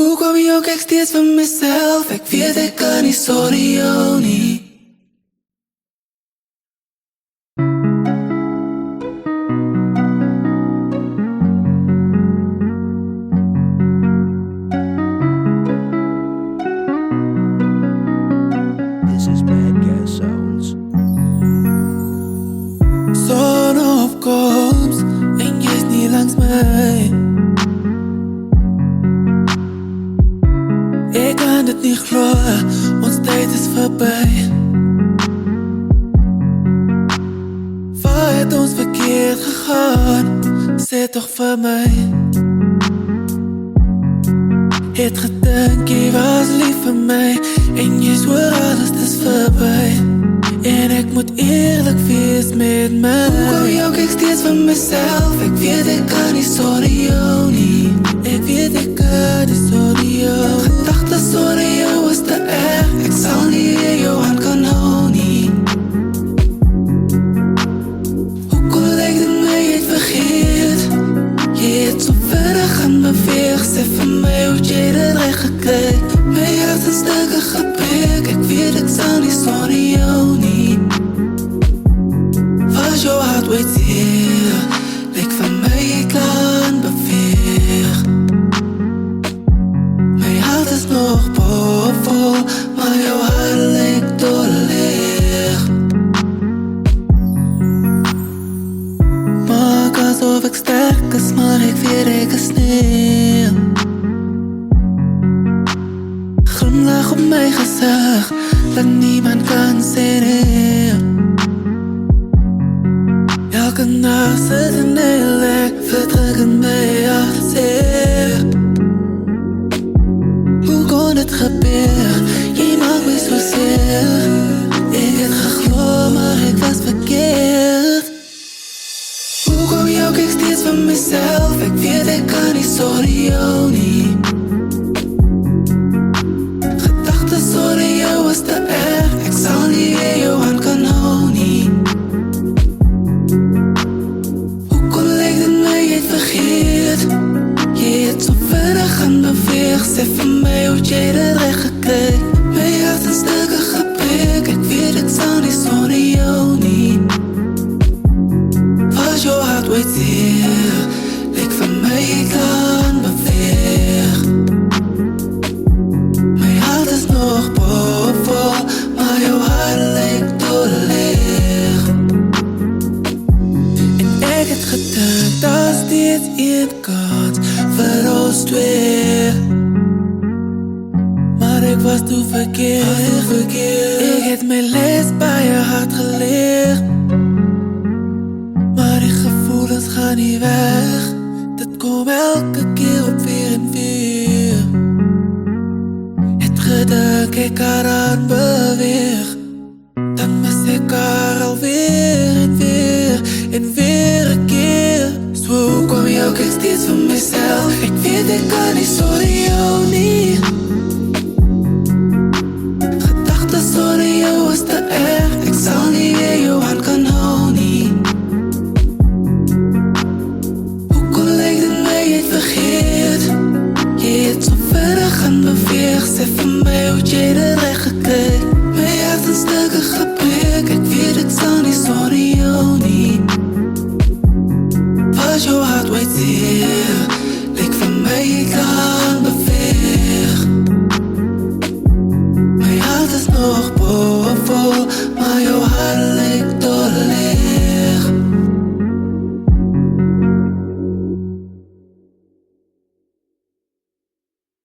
Hoe kom je ook echt steeds van mezelf? Ik weet ik kan niet zonder jou niet. This is Bad Gas Sounds. Zon opkomst en jy is nie langs my. Ek kan dit nie glo, ons tyd is verby. Waar het ons verkeerd gegaan? Sê toch vir my. Het gedink jy was lief vir my en jy swoor alles is verby. En ek moet eerlik wees met my. Hoe kom jy ook ek steeds van myself? Ek weet ek kan nie sonder jou nie. Ek weet ek kan nie sonder jou. Gedagtes sonder jou is te erg. Ek sal nie weer jou hand kan hou nie. Hoe kon ek dit my het vergeet? Jy het so vinnig gaan beweeg. Sê vir my hoe jy dit reg gekry. My hart in stukke gebreek. Ek weet ek sal nie sonder jou nie. Was jou hart ooit seer? Lyk van my jy kan beweeg. My hart is nog bovenvol, maar jou hart lyk doorleeg. Maak asof ek sterk is, maar ek weet ek is nie. Glimlach op my gesig, dat niemand kan sê nee. Elke nacht sit en heel ek verdruk in my hart seer. Hoe kon dit gebeur? Jy maak my so seer. Ek het geglo, maar ek was verkeerd. Hoe kom jy ook ek steeds van myself? Ek weet ek kan nie sonder jou nie. Gedagtes sonder jou is te erg. Ek sal nie weer jou hand kan hou nie. Hoe kon ek dit my het vergeet? Jy het so vinnig gaan beweeg. Sê vir my hoe jy dit reg gekry. My hart in stukke gebreek. Ek weet ek sal nie sonder jou nie. Was jou hart ooit seer? Lyk van my jy kan beweeg. My hart is nog bovenvol, maar jou hart lyk doorleeg. En ek het gedink, daar is steeds een kans vir ons twee. Maar ek was toe verkeerd. Ek het my les baie hard geleer. Maar die gevoelens gaan nie weg. Dit kom elke keer op weer en weer. Het gedink ek haar aan beweeg. Dan mis ek haar alweer en weer en weer een keer. So hoe kom jy ook ek steeds van myself? Ek weet ek kan nie sonder jou nie. Gedagtes sonder jou is te erg. Ek sal nie weer jou hand kan hou nie. Hoe kon ek dit my het vergeet? Jy het so vinnig gaan beweeg. Sê vir my hoe jy dit